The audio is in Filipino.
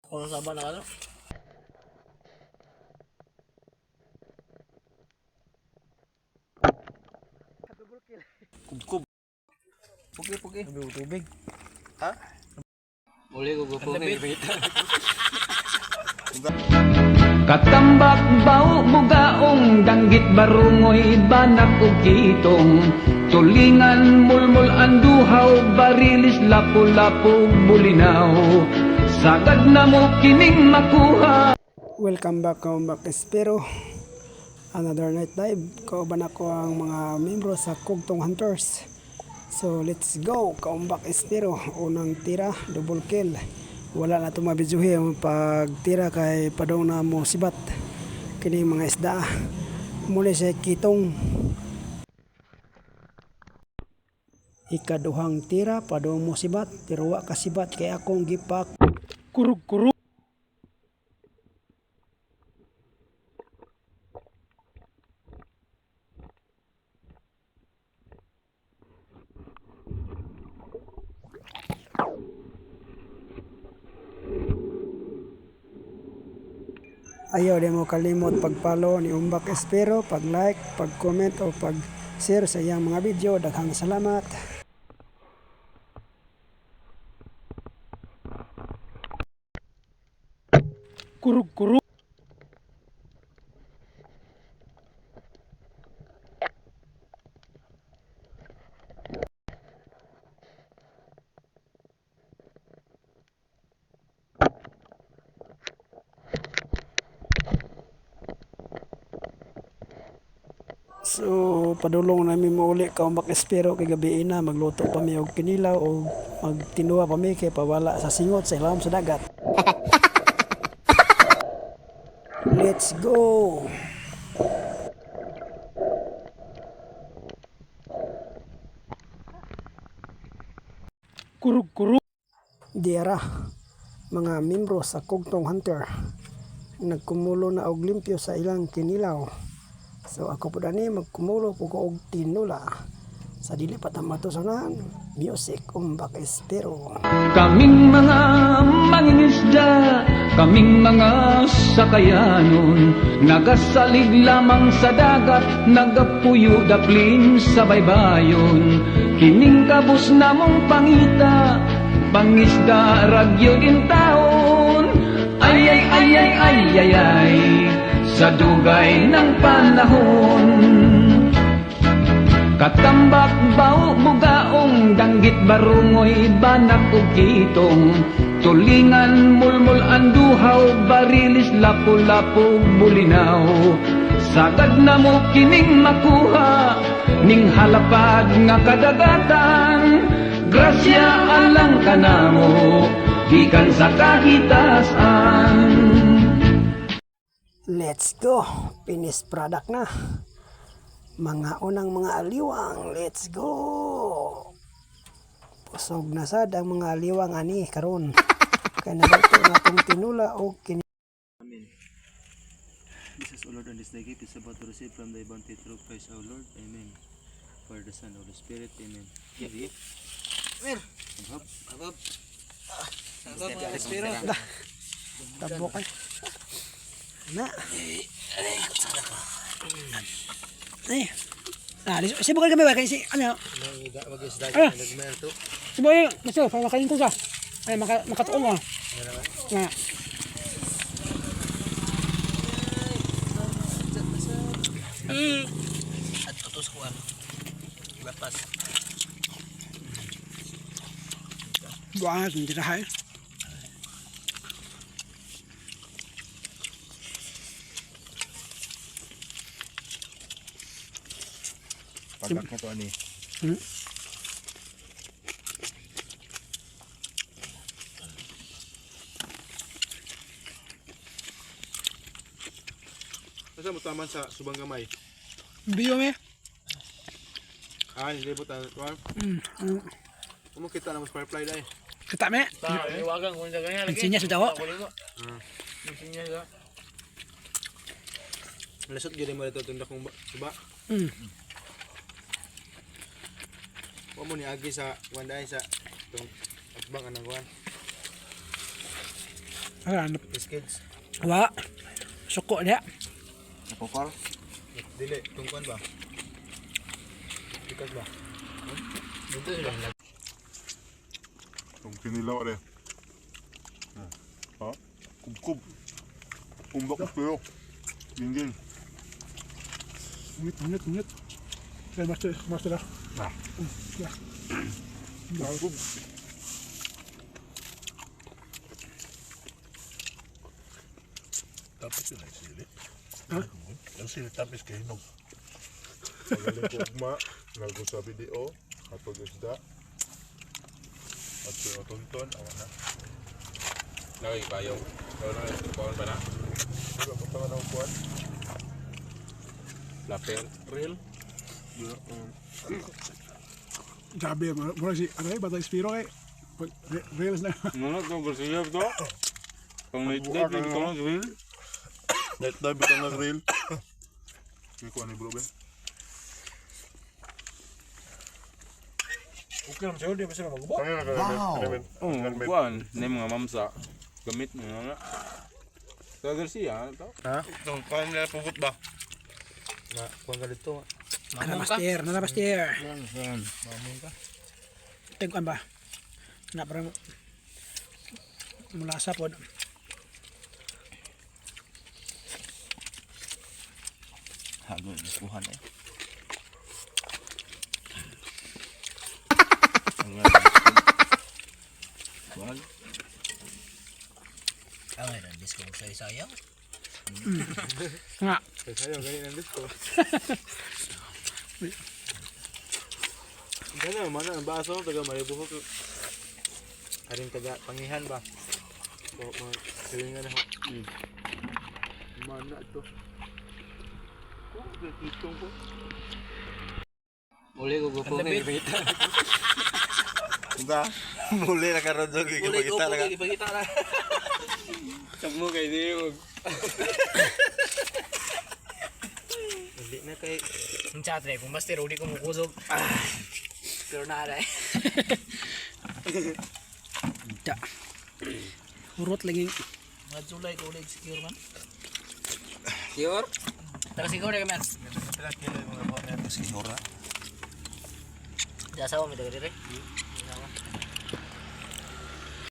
Kung saba na ano? Kubkub. Pugi. Tubig. Ha? Uli ko gupungin. Katambak bao bugaong danggit barungoy banak ug kitong tulingan mulmul anduhaw barilis lapu-lapu bulinaw sagad na mo kining makuha. Welcome back Espero. Another night dive. Kauban ako ang mga membro sa Kugtong Hunters. So let's go. Kaumbak Espero. Unang tira, double kill. Wala na ito mabidyohe ang pagtira kay padong na mo sibat. Kini mga isda. Muli sa kitong. Ikaduhang tira, padong mo sibat. Pero wa kasibat kay akong gipak. Kurug. Ayaw di mo kalimot pag-follow ni Umbak Espero, pag-like, pag-comment o pag-share sa iyang mga video. Daghang salamat. Kurug. So, padulong namin mauli Kaumbak Espero kay gabi na magluto pa mi og kinilaw o magtinuwa pa mi kay pawala sa singot sa ilawom sa dagat. Let's go. Kurug. Diara, mga membro sa Kugtong Hunter nagkumulo na og limpyo sa ilang kinilaw. So ako po dani magkumulo po ko og tinula sa dili pa tamatusanan music Umbak Espero. Kaming mga mangingisda, kaming mga sakayanon, nagasalig lamang sa dagat, nagapuyo daplin sa baybayon. Kining kabus namong pangita, pangisda ragyo din taon. Ay, sa dugay ng panahon. Katambak bao bugaong danggit barungoy banak ug kitong tulingan mulmul anduhaw barilis lapu-lapu bulinaw sagad na mo kining makuha ning halapad nga kadagatan grasya alang kanamo gikan sa kahitasan. Let's go. Finished product na. Mga unang mga aliwang. Let's go. Pusog na sad ang mga aliwang ani karon. Kaya nagato na itong tinula o kini. Amen. This is O Lord, and this day gift is about to receive from thy bounty through Christ our Lord. Amen. For the Son, Holy Spirit. Amen. Amen. Abab. Abab, Espero. Tabo kay. Na. Sibukal kami ba kasi ano? Sibukal, maso, pamakain ko ka. Ay, makatuon mo. Na. At tutos ko ano. Lapas. Buang, hindi na hay. Pagkat na to ani. Masa mo taman sa subang gamay? Biyo me. Hindi po tayo. Kita na mas firefly dahil. Kita me. Iwagan kung sa ganyan lagi. Insinya sudah ho. Insinya ka. Lasot gini mo dito tindak kong suba. Huwag mo ni agi sa wandahin sa itong atbang anang kuhan. Hanap. Biscuits. Wa. Suko dia. Napopal? Dili, tungkuan ba? Bikas ba? Itong kinilaw rin. Ha? Kub-kub. Umbak pero. Dingding. Minit. Kaya master lah. Nah. Ya. Kub-kub. Tapos yun ay sili. Ha? Yung sili tapos kayo hinog. Magaling ko ugma. Nalgo sa video. Kapag isda. At tonton. Awan na. Lagi payaw. Lalo na yung tupawan ba na? Diba kung tangan ang kuwan? Lapel. Real. Sabi, mura si, ano eh, batang Spiro eh. Reels na. Ano ito? Bersihap to? Pang night dive, ito lang real. Night dive ito nag-reel. May kuwan ni bro Ben. Okay naman sa'yo, di ba sila mag-ubok? Tangan na ka namin. Oo, kuwan. Na yung mga mamsa. Gamit mo nga. Sa Garcia, ito. Ha? Itong kuwan nila pugot ba? Na, kuwan ka dito. Nana master. Tingkan ba? Na parang mula sa pod. Hago, nasuhan eh. Wal. Ay, nandis ko sayang. Nga. Sayang, ganyan ang dito. Gano'n, mana ang baso, taga maribuhok. Aring taga pangihan ba? O, mga silingan na ho. Mana ito. Oh, gagitong ko. Uli ko gupungin. Punta. Muli na karon sa gigipagita na ka. Ipagita na. Tamo kay Diog. Hindi na kay... Ang chatre, kung basta uli ko mukusog. Pero na eh. Da. Urot lagi. Mga July ko ulit secure man. Secure? Taga-secure na kami. Sige, hora. Di asawa may taga-dire.